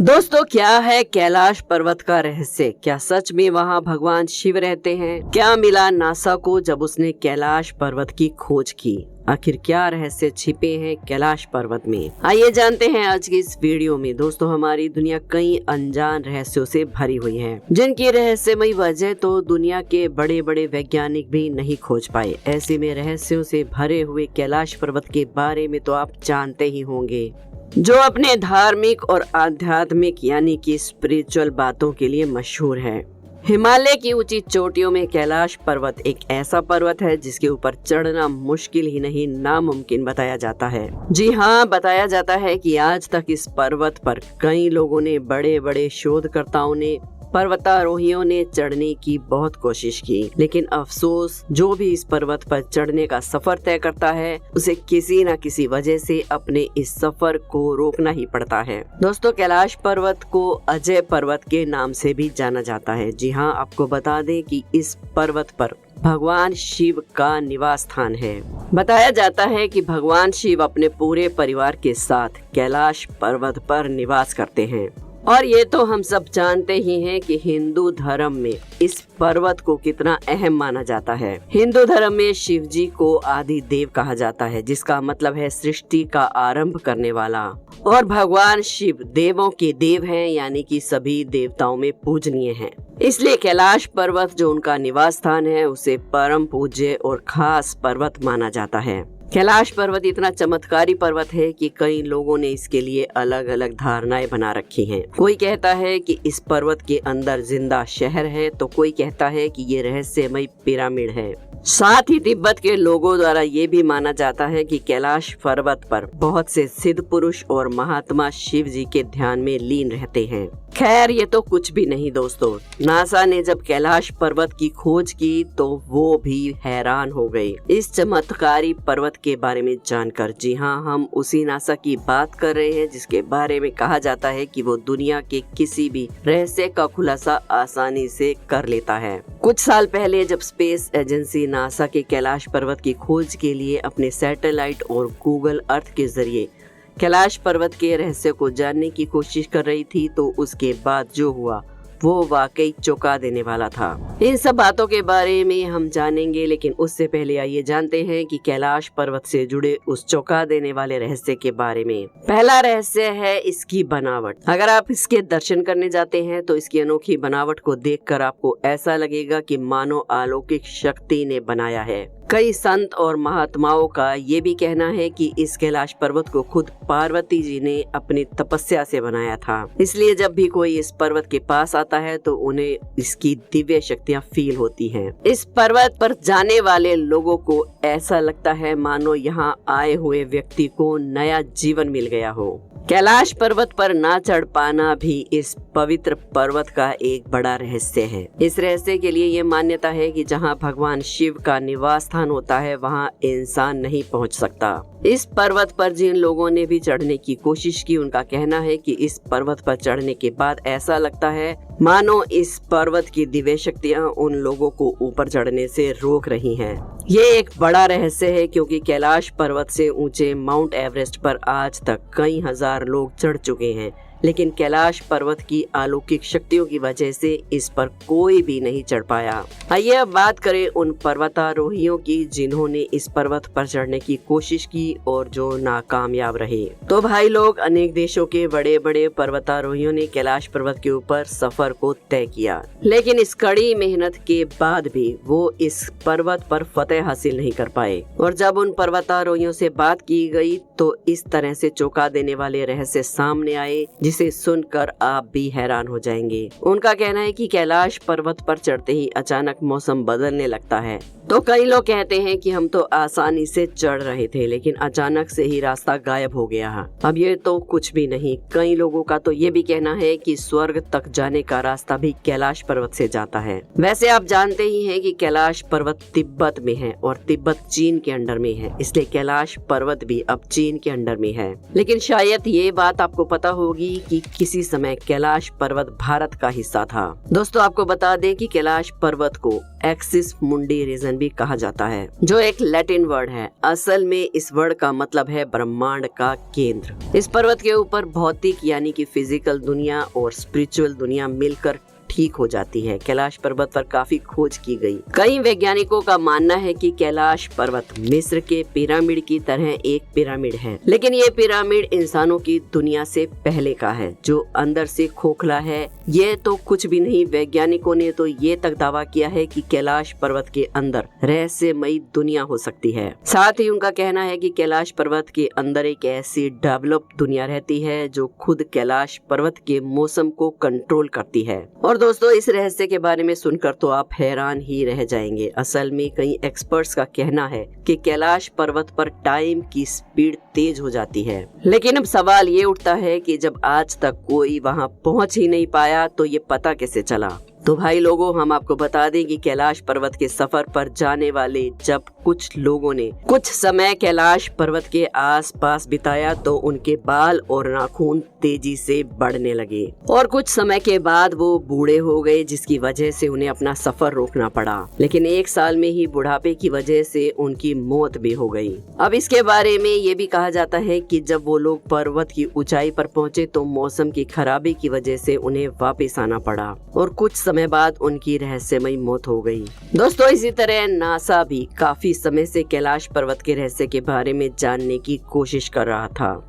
दोस्तों, क्या है कैलाश पर्वत का रहस्य? क्या सच में वहाँ भगवान शिव रहते हैं? क्या मिला नासा को जब उसने कैलाश पर्वत की खोज की? आखिर क्या रहस्य छिपे हैं कैलाश पर्वत में? आइए जानते हैं आज की इस वीडियो में। दोस्तों, हमारी दुनिया कई अनजान रहस्यों से भरी हुई है, जिनकी रहस्यमयी वजह तो दुनिया के बड़े बड़े वैज्ञानिक भी नहीं खोज पाए। ऐसे में रहस्यों से भरे हुए कैलाश पर्वत के बारे में तो आप जानते ही होंगे, जो अपने धार्मिक और आध्यात्मिक यानी कि स्पिरिचुअल बातों के लिए मशहूर है। हिमालय की ऊंची चोटियों में कैलाश पर्वत एक ऐसा पर्वत है जिसके ऊपर चढ़ना मुश्किल ही नहीं, नामुमकिन बताया जाता है। जी हाँ, बताया जाता है कि आज तक इस पर्वत पर कई लोगों ने, बड़े बड़े शोधकर्ताओं ने, पर्वतारोहियों ने चढ़ने की बहुत कोशिश की, लेकिन अफसोस, जो भी इस पर्वत पर चढ़ने का सफर तय करता है उसे किसी न किसी वजह से अपने इस सफर को रोकना ही पड़ता है। दोस्तों, कैलाश पर्वत को अजय पर्वत के नाम से भी जाना जाता है। जी हाँ, आपको बता दें कि इस पर्वत पर भगवान शिव का निवास स्थान है। बताया जाता है कि भगवान शिव अपने पूरे परिवार के साथ कैलाश पर्वत पर निवास करते हैं। और ये तो हम सब जानते ही हैं कि हिंदू धर्म में इस पर्वत को कितना अहम माना जाता है। हिंदू धर्म में शिव जी को आदि देव कहा जाता है, जिसका मतलब है सृष्टि का आरंभ करने वाला। और भगवान शिव देवों के देव हैं, यानी कि सभी देवताओं में पूजनीय हैं। इसलिए कैलाश पर्वत जो उनका निवास स्थान है, उसे परम पूज्य और खास पर्वत माना जाता है। कैलाश पर्वत इतना चमत्कारी पर्वत है कि कई लोगों ने इसके लिए अलग अलग धारणाएं बना रखी हैं। कोई कहता है कि इस पर्वत के अंदर जिंदा शहर है, तो कोई कहता है कि ये रहस्यमय पिरामिड है। साथ ही तिब्बत के लोगों द्वारा ये भी माना जाता है कि कैलाश पर्वत पर बहुत से सिद्ध पुरुष और महात्मा शिव जी के ध्यान में लीन रहते हैं। खैर, ये तो कुछ भी नहीं दोस्तों। नासा ने जब कैलाश पर्वत की खोज की तो वो भी हैरान हो गए इस चमत्कारी पर्वत के बारे में जानकर। जी हाँ, हम उसी नासा की बात कर रहे हैं जिसके बारे में कहा जाता है कि वो दुनिया के किसी भी रहस्य का खुलासा आसानी से कर लेता है। कुछ साल पहले जब स्पेस एजेंसी नासा के कैलाश पर्वत की खोज के लिए अपने सैटेलाइट और गूगल अर्थ के जरिए कैलाश पर्वत के रहस्य को जानने की कोशिश कर रही थी, तो उसके बाद जो हुआ वो वाकई चौंका देने वाला था। इन सब बातों के बारे में हम जानेंगे, लेकिन उससे पहले आइए जानते हैं कि कैलाश पर्वत से जुड़े उस चौंका देने वाले रहस्य के बारे में। पहला रहस्य है इसकी बनावट। अगर आप इसके दर्शन करने जाते हैं तो इसकी अनोखी बनावट को देखकर आपको ऐसा लगेगा कि मानो अलौकिक शक्ति ने बनाया है। कई संत और महात्माओं का ये भी कहना है कि इस कैलाश पर्वत को खुद पार्वती जी ने अपनी तपस्या से बनाया था। इसलिए जब भी कोई इस पर्वत के पास आता है तो उन्हें इसकी दिव्य शक्तियाँ फील होती हैं। इस पर्वत पर जाने वाले लोगों को ऐसा लगता है मानो यहाँ आए हुए व्यक्ति को नया जीवन मिल गया हो। कैलाश पर्वत पर ना चढ़ पाना भी इस पवित्र पर्वत का एक बड़ा रहस्य है। इस रहस्य के लिए ये मान्यता है कि जहाँ भगवान शिव का निवास स्थान होता है, वहाँ इंसान नहीं पहुँच सकता। इस पर्वत पर जिन लोगों ने भी चढ़ने की कोशिश की, उनका कहना है कि इस पर्वत पर चढ़ने के बाद ऐसा लगता है मानो इस पर्वत की दिव्य शक्तियाँ उन लोगों को ऊपर चढ़ने से रोक रही हैं। ये एक बड़ा रहस्य है, क्योंकि कैलाश पर्वत से ऊंचे माउंट एवरेस्ट पर आज तक कई हजार लोग चढ़ चुके हैं, लेकिन कैलाश पर्वत की अलौकिक शक्तियों की वजह से इस पर कोई भी नहीं चढ़ पाया। आइए अब बात करें उन पर्वतारोहियों की जिन्होंने इस पर्वत पर चढ़ने की कोशिश की और जो नाकामयाब रहे। तो भाई लोग, अनेक देशों के बड़े बड़े पर्वतारोहियों ने कैलाश पर्वत के ऊपर सफर को तय किया, लेकिन इस कड़ी मेहनत के बाद भी वो इस पर्वत पर फतेह हासिल नहीं कर पाए। और जब उन पर्वतारोहियों से बात की गई तो इस तरह से चौंका देने वाले रहस्य सामने आए जिसे सुनकर आप भी हैरान हो जाएंगे। उनका कहना है कि कैलाश पर्वत पर चढ़ते ही अचानक मौसम बदलने लगता है। तो कई लोग कहते हैं कि हम तो आसानी से चढ़ रहे थे, लेकिन अचानक से ही रास्ता गायब हो गया। अब ये तो कुछ भी नहीं। कई लोगों का तो ये भी कहना है कि स्वर्ग तक जाने का रास्ता भी कैलाश पर्वत से जाता है। वैसे आप जानते ही हैं कि कैलाश पर्वत तिब्बत में है और तिब्बत चीन के अंडर में है, इसलिए कैलाश पर्वत भी अब चीन के अंडर में है। लेकिन शायद ये बात आपको पता होगी कि किसी समय कैलाश पर्वत भारत का हिस्सा था। दोस्तों आपको बता दें कि कैलाश पर्वत को एक्सिस मुंडी रीजन भी कहा जाता है, जो एक लैटिन वर्ड है। असल में इस वर्ड का मतलब है ब्रह्मांड का केंद्र। इस पर्वत के ऊपर भौतिक यानी कि फिजिकल दुनिया और स्पिरिचुअल दुनिया मिलकर ठीक हो जाती है। कैलाश पर्वत पर काफी खोज की गई। कई वैज्ञानिकों का मानना है कि कैलाश पर्वत मिस्र के पिरामिड की तरह एक पिरामिड है, लेकिन ये पिरामिड इंसानों की दुनिया से पहले का है, जो अंदर से खोखला है। ये तो कुछ भी नहीं, वैज्ञानिकों ने तो ये तक दावा किया है कि कैलाश पर्वत के अंदर रहस्यमयी दुनिया हो सकती है। साथ ही उनका कहना है कि कैलाश पर्वत के अंदर एक ऐसी डेवलप दुनिया रहती है जो खुद कैलाश पर्वत के मौसम को कंट्रोल करती है। और दोस्तों इस रहस्य के बारे में सुनकर तो आप हैरान ही रह जाएंगे। असल में कई एक्सपर्ट्स का कहना है कि कैलाश पर्वत पर टाइम की स्पीड तेज हो जाती है। लेकिन अब सवाल ये उठता है कि जब आज तक कोई वहां पहुंच ही नहीं पाया तो ये पता कैसे चला। तो भाई लोगों, हम आपको बता दें कि कैलाश पर्वत के सफर पर जाने वाले जब कुछ लोगों ने कुछ समय कैलाश पर्वत के आसपास बिताया तो उनके बाल और नाखून तेजी से बढ़ने लगे और कुछ समय के बाद वो बूढ़े हो गए, जिसकी वजह से उन्हें अपना सफर रोकना पड़ा। लेकिन 1 साल में ही बुढ़ापे की वजह से उनकी मौत भी हो गई। अब इसके बारे में ये भी कहा जाता है कि जब वो लोग पर्वत की ऊंचाई पर पहुंचे तो मौसम की खराबी की वजह से उन्हें वापस आना पड़ा और कुछ समय बाद उनकी रहस्यमयी मौत हो गई। दोस्तों इसी तरह नासा भी काफी समय से कैलाश पर्वत के रहस्य के बारे में जानने की कोशिश कर रहा था।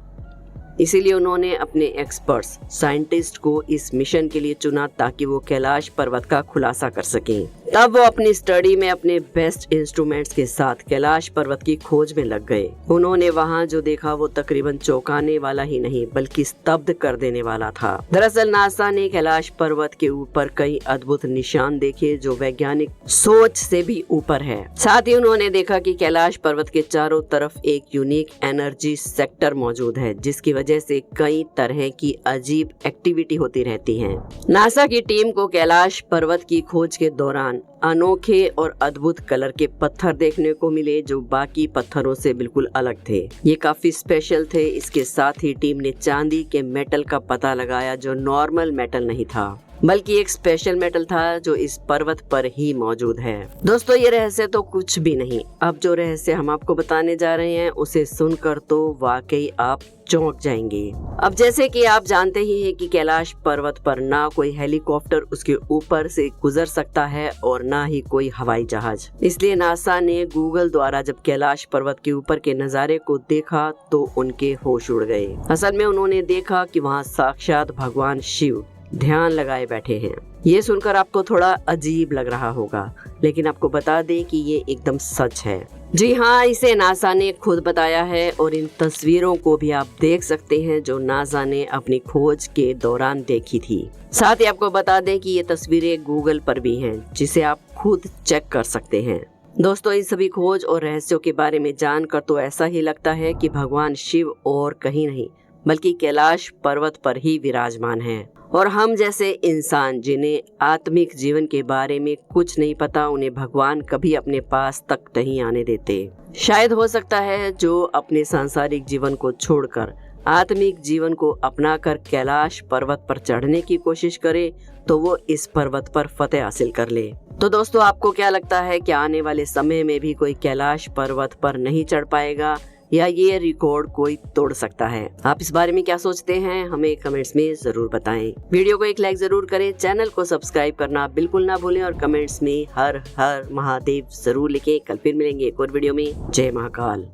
इसीलिए उन्होंने अपने एक्सपर्ट्स साइंटिस्ट को इस मिशन के लिए चुना ताकि वो कैलाश पर्वत का खुलासा कर सकें। तब वो अपनी स्टडी में अपने बेस्ट इंस्ट्रूमेंट्स के साथ कैलाश पर्वत की खोज में लग गए। उन्होंने वहाँ जो देखा वो तकरीबन चौंकाने वाला ही नहीं बल्कि स्तब्ध कर देने वाला था। दरअसल नासा ने कैलाश पर्वत के ऊपर कई अद्भुत निशान देखे जो वैज्ञानिक सोच से भी ऊपर है। साथ ही उन्होंने देखा कि कैलाश पर्वत के चारों तरफ एक यूनिक एनर्जी सेक्टर मौजूद है, जिसकी वजह से कई तरह की अजीब एक्टिविटी होती रहती है। नासा की टीम को कैलाश पर्वत की खोज के दौरान अनोखे और अद्भुत कलर के पत्थर देखने को मिले जो बाकी पत्थरों से बिल्कुल अलग थे। ये काफी स्पेशल थे। इसके साथ ही टीम ने चांदी के मेटल का पता लगाया जो नॉर्मल मेटल नहीं था बल्कि एक स्पेशल मेटल था जो इस पर्वत पर ही मौजूद है। दोस्तों ये रहस्य तो कुछ भी नहीं। अब जो रहस्य हम आपको बताने जा रहे हैं उसे सुनकर तो वाकई आप चौंक जाएंगे। अब जैसे कि आप जानते ही हैं कि कैलाश पर्वत पर ना कोई हेलीकॉप्टर उसके ऊपर से गुजर सकता है और ना ही कोई हवाई जहाज। इसलिए नासा ने गूगल द्वारा जब कैलाश पर्वत के ऊपर के नजारे को देखा तो उनके होश उड़ गए। असल में उन्होंने देखा कि वहाँ साक्षात भगवान शिव ध्यान लगाए बैठे हैं। ये सुनकर आपको थोड़ा अजीब लग रहा होगा, लेकिन आपको बता दें कि ये एकदम सच है। जी हाँ, इसे नासा ने खुद बताया है और इन तस्वीरों को भी आप देख सकते हैं जो नासा ने अपनी खोज के दौरान देखी थी। साथ ही आपको बता दें कि ये तस्वीरें गूगल पर भी हैं, जिसे आप खुद चेक कर सकते हैं। दोस्तों इन सभी खोज और रहस्यों के बारे में जानकर तो ऐसा ही लगता है कि भगवान शिव और कहीं नहीं बल्कि कैलाश पर्वत पर ही विराजमान हैं। और हम जैसे इंसान जिन्हें आत्मिक जीवन के बारे में कुछ नहीं पता, उन्हें भगवान कभी अपने पास तक नहीं आने देते। शायद हो सकता है जो अपने सांसारिक जीवन को छोड़कर आत्मिक जीवन को अपनाकर कैलाश पर्वत पर चढ़ने की कोशिश करे तो वो इस पर्वत पर फतेह हासिल कर ले। तो दोस्तों आपको क्या लगता है कि आने वाले समय में भी कोई कैलाश पर्वत पर नहीं चढ़ पाएगा या ये रिकॉर्ड कोई तोड़ सकता है? आप इस बारे में क्या सोचते हैं हमें कमेंट्स में जरूर बताएं। वीडियो को एक लाइक जरूर करें, चैनल को सब्सक्राइब करना बिल्कुल ना भूलें और कमेंट्स में हर हर महादेव जरूर लिखें। कल फिर मिलेंगे एक और वीडियो में। जय महाकाल।